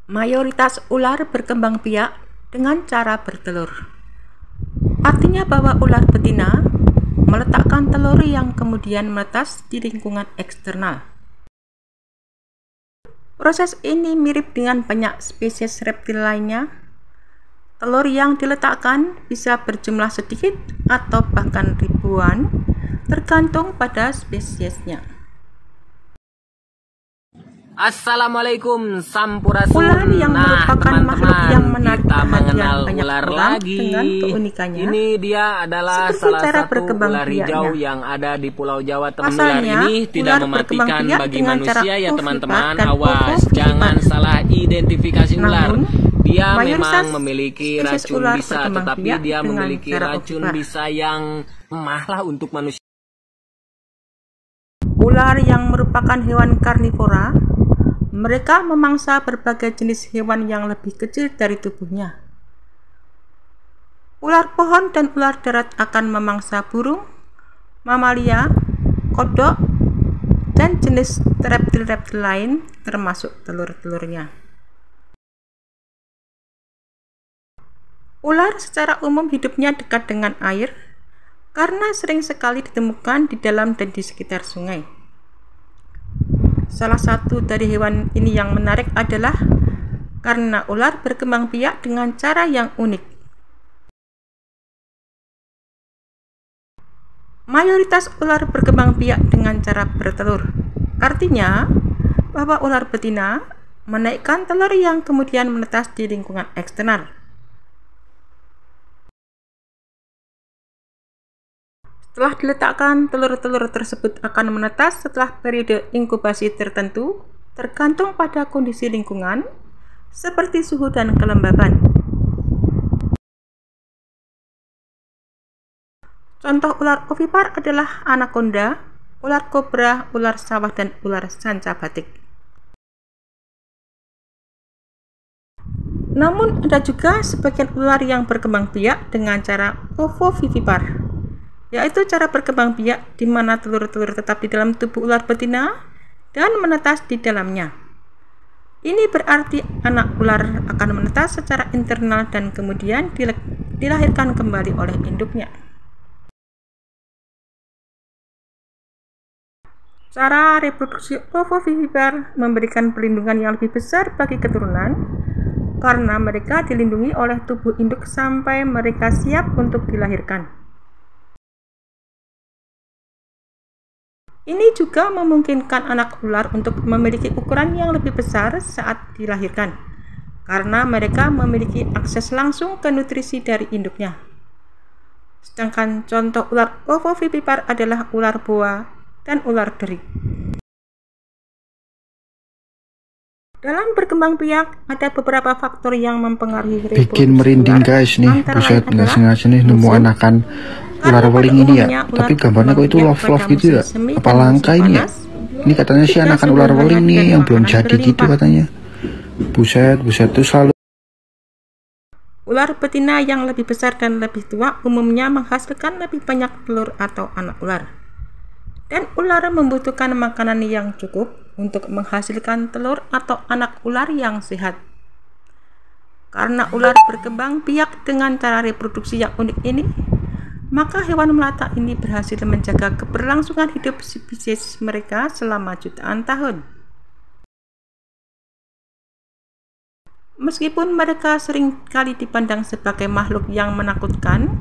Mayoritas ular berkembang biak dengan cara bertelur. Artinya bahwa ular betina meletakkan telur yang kemudian menetas di lingkungan eksternal. Proses ini mirip dengan banyak spesies reptil lainnya. Telur yang diletakkan bisa berjumlah sedikit atau bahkan ribuan, tergantung pada spesiesnya. Assalamualaikum sampurasun. Ular yang merupakan makhluk yang menarik kita perhatian mengenal banyak ular orang lagi. dengan keunikannya. Ini dia adalah Seperti salah cara satu berkembang ular hijau biaknya. yang ada di Pulau Jawa. Ular Pasalnya, ini tidak ular mematikan berkembang biak bagi dengan cara manusia ya ovipar teman-teman. dan Awas, ovovivipar. jangan salah identifikasi ular. Namun, Dia mayoritas memang memiliki spesies racun ular bisa, berkembang tetapi biak dia dengan memiliki cara racun ovipar. bisa yang lemah lah untuk manusia. Ular yang merupakan hewan karnivora, mereka memangsa berbagai jenis hewan yang lebih kecil dari tubuhnya. Ular pohon dan ular darat akan memangsa burung, mamalia, kodok, dan jenis reptil-reptil lain termasuk telur-telurnya. Ular secara umum hidupnya dekat dengan air karena sering sekali ditemukan di dalam dan di sekitar sungai. Salah satu dari hewan ini yang menarik adalah karena ular berkembang biak dengan cara yang unik. Mayoritas ular berkembang biak dengan cara bertelur. Artinya bahwa ular betina menaikkan telur yang kemudian menetas di lingkungan eksternal. Setelah diletakkan, telur-telur tersebut akan menetas setelah periode inkubasi tertentu, tergantung pada kondisi lingkungan, seperti suhu dan kelembaban. Contoh ular ovipar adalah anaconda, ular kobra, ular sawah, dan ular sanca batik. Namun, ada juga sebagian ular yang berkembang biak dengan cara ovovivipar, yaitu cara berkembang biak di mana telur-telur tetap di dalam tubuh ular betina dan menetas di dalamnya. Ini berarti anak ular akan menetas secara internal dan kemudian dilahirkan kembali oleh induknya. Cara reproduksi ovovivipar memberikan perlindungan yang lebih besar bagi keturunan karena mereka dilindungi oleh tubuh induk sampai mereka siap untuk dilahirkan. Ini juga memungkinkan anak ular untuk memiliki ukuran yang lebih besar saat dilahirkan, karena mereka memiliki akses langsung ke nutrisi dari induknya. Sedangkan contoh ular ovovivipar adalah ular boa dan ular derik. Dalam berkembang biak, ada beberapa faktor yang mempengaruhi reproduksi bikin merinding ular, guys nih. Buset, nggak sengaja nih nemu musim. anakan ular weling ini ya, tapi gambarnya kok itu love gitu ya, apa langka ini ya. Ini katanya sih anakan ular weling nih yang belum jadi gitu katanya. Buset tuh selalu Ular betina yang lebih besar dan lebih tua umumnya menghasilkan lebih banyak telur atau anak ular. Dan ular membutuhkan makanan yang cukup untuk menghasilkan telur atau anak ular yang sehat. Karena ular berkembang biak dengan cara reproduksi yang unik ini, maka hewan melata ini berhasil menjaga keberlangsungan hidup spesies mereka selama jutaan tahun. Meskipun mereka sering kali dipandang sebagai makhluk yang menakutkan,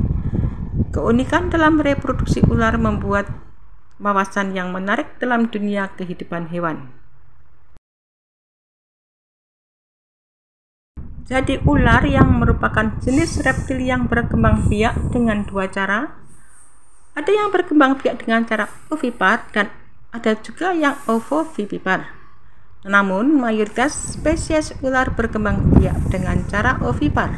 keunikan dalam reproduksi ular membuat wawasan yang menarik dalam dunia kehidupan hewan. Jadi ular yang merupakan jenis reptil yang berkembang biak dengan dua cara. Ada yang berkembang biak dengan cara ovipar dan ada juga yang ovovivipar. Namun mayoritas spesies ular berkembang biak dengan cara ovipar.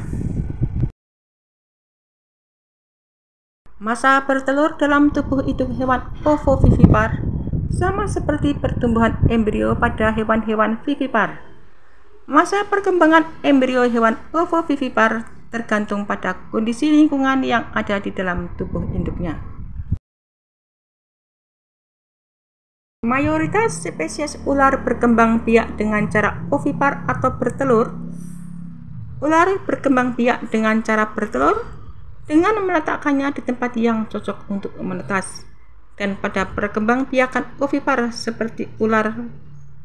Masa bertelur dalam tubuh induk hewan ovovivipar sama seperti pertumbuhan embrio pada hewan-hewan vivipar. Masa perkembangan embrio hewan ovovivipar tergantung pada kondisi lingkungan yang ada di dalam tubuh induknya. Mayoritas spesies ular berkembang biak dengan cara ovipar atau bertelur. Ular berkembang biak dengan cara bertelur dengan meletakkannya di tempat yang cocok untuk menetas. Dan pada perkembang biakan ovipar seperti ular,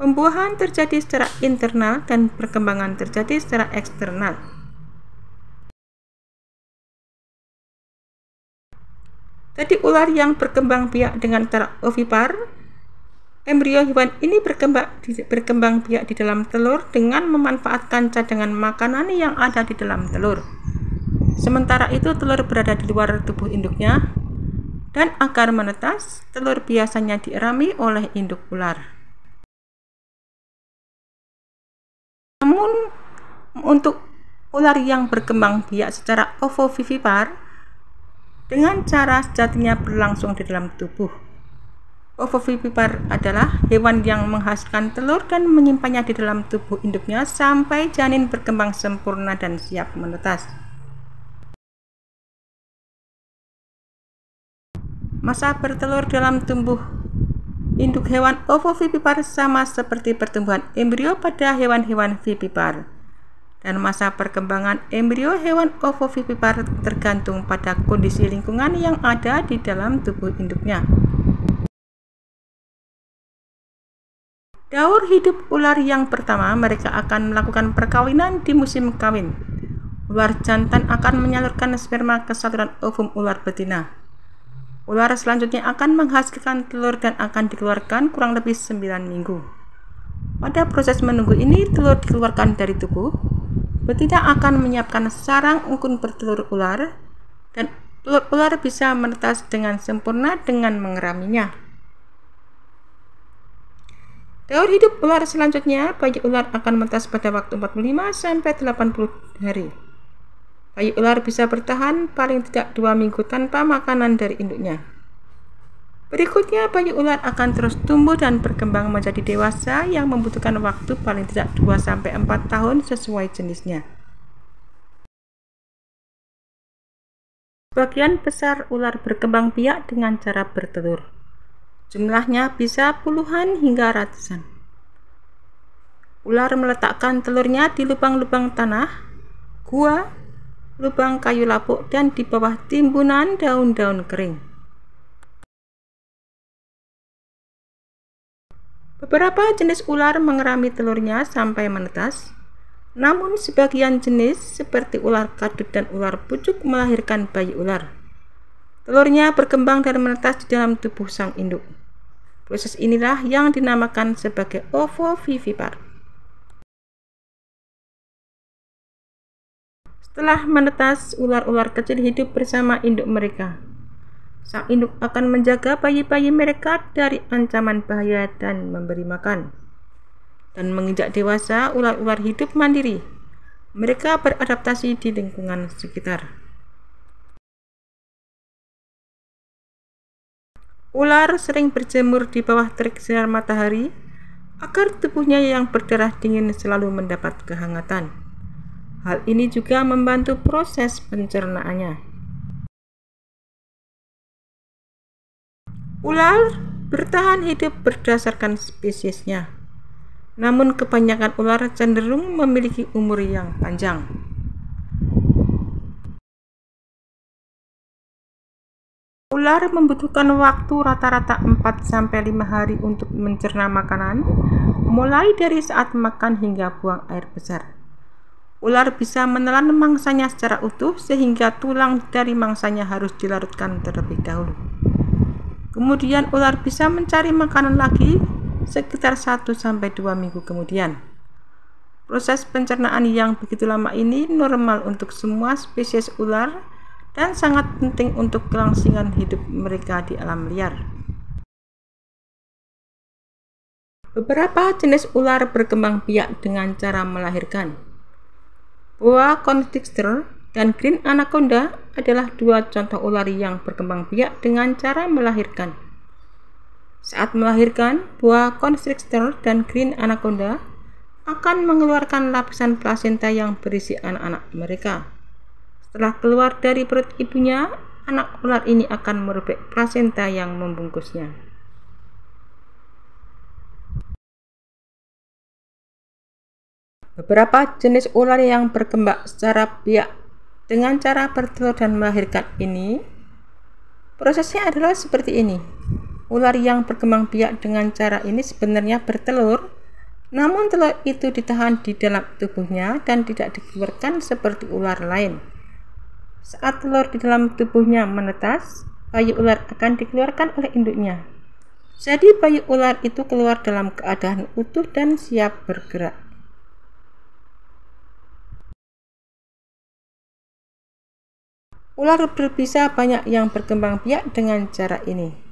pembuahan terjadi secara internal dan perkembangan terjadi secara eksternal. Jadi ular yang berkembang biak dengan cara ovipar, embrio hewan ini berkembang biak di dalam telur dengan memanfaatkan cadangan makanan yang ada di dalam telur. Sementara itu telur berada di luar tubuh induknya, dan agar menetas, telur biasanya dierami oleh induk ular. Namun untuk ular yang berkembang biak secara ovovivipar, dengan cara sejatinya berlangsung di dalam tubuh. Ovovivipar adalah hewan yang menghasilkan telur dan menyimpannya di dalam tubuh induknya sampai janin berkembang sempurna dan siap menetas. Masa bertelur dalam tubuh induk hewan ovovivipar sama seperti pertumbuhan embrio pada hewan-hewan vivipar. Dan masa perkembangan embrio hewan ovovivipar tergantung pada kondisi lingkungan yang ada di dalam tubuh induknya. Daur hidup ular yang pertama, mereka akan melakukan perkawinan di musim kawin. Ular jantan akan menyalurkan sperma ke saluran ovum ular betina. Ular selanjutnya akan menghasilkan telur dan akan dikeluarkan kurang lebih 9 minggu. Pada proses menunggu ini, telur dikeluarkan dari tubuh. Betina akan menyiapkan sarang unggun bertelur ular, dan telur ular bisa menetas dengan sempurna dengan mengeraminya. Daur hidup ular selanjutnya, bayi ular akan menetas pada waktu 45-80 hari. Bayi ular bisa bertahan paling tidak 2 minggu tanpa makanan dari induknya. Berikutnya, bayi ular akan terus tumbuh dan berkembang menjadi dewasa yang membutuhkan waktu paling tidak 2-4 tahun sesuai jenisnya. Sebagian besar ular berkembang biak dengan cara bertelur. Jumlahnya bisa puluhan hingga ratusan. Ular meletakkan telurnya di lubang-lubang tanah, gua, lubang kayu lapuk, dan di bawah timbunan daun-daun kering. Beberapa jenis ular mengerami telurnya sampai menetas, namun sebagian jenis seperti ular kadut dan ular pucuk melahirkan bayi ular. Telurnya berkembang dan menetas di dalam tubuh sang induk. Proses inilah yang dinamakan sebagai ovovivipar. Setelah menetas, ular-ular kecil hidup bersama induk mereka. Sang induk akan menjaga bayi-bayi mereka dari ancaman bahaya dan memberi makan. Dan menginjak dewasa, ular-ular hidup mandiri. Mereka beradaptasi di lingkungan sekitar. Ular sering berjemur di bawah terik sinar matahari agar tubuhnya yang berdarah dingin selalu mendapat kehangatan. Hal ini juga membantu proses pencernaannya. Ular bertahan hidup berdasarkan spesiesnya, namun kebanyakan ular cenderung memiliki umur yang panjang. Ular membutuhkan waktu rata-rata 4-5 hari untuk mencerna makanan, mulai dari saat makan hingga buang air besar. Ular bisa menelan mangsanya secara utuh sehingga tulang dari mangsanya harus dilarutkan terlebih dahulu. Kemudian ular bisa mencari makanan lagi sekitar 1-2 minggu kemudian. Proses pencernaan yang begitu lama ini normal untuk semua spesies ular dan sangat penting untuk kelangsungan hidup mereka di alam liar. Beberapa jenis ular berkembang biak dengan cara melahirkan. Boa constrictor dan green anaconda adalah 2 contoh ular yang berkembang biak dengan cara melahirkan. Saat melahirkan, boa constrictor dan green anaconda akan mengeluarkan lapisan plasenta yang berisi anak-anak mereka. Setelah keluar dari perut ibunya, anak ular ini akan merobek plasenta yang membungkusnya. Beberapa jenis ular yang berkembang secara biak dengan cara bertelur dan melahirkan ini, prosesnya adalah seperti ini. Ular yang berkembang biak dengan cara ini sebenarnya bertelur, namun telur itu ditahan di dalam tubuhnya dan tidak dikeluarkan seperti ular lain. Saat telur di dalam tubuhnya menetas, bayi ular akan dikeluarkan oleh induknya. Jadi bayi ular itu keluar dalam keadaan utuh dan siap bergerak. Ular berbisa banyak yang berkembang biak dengan cara ini.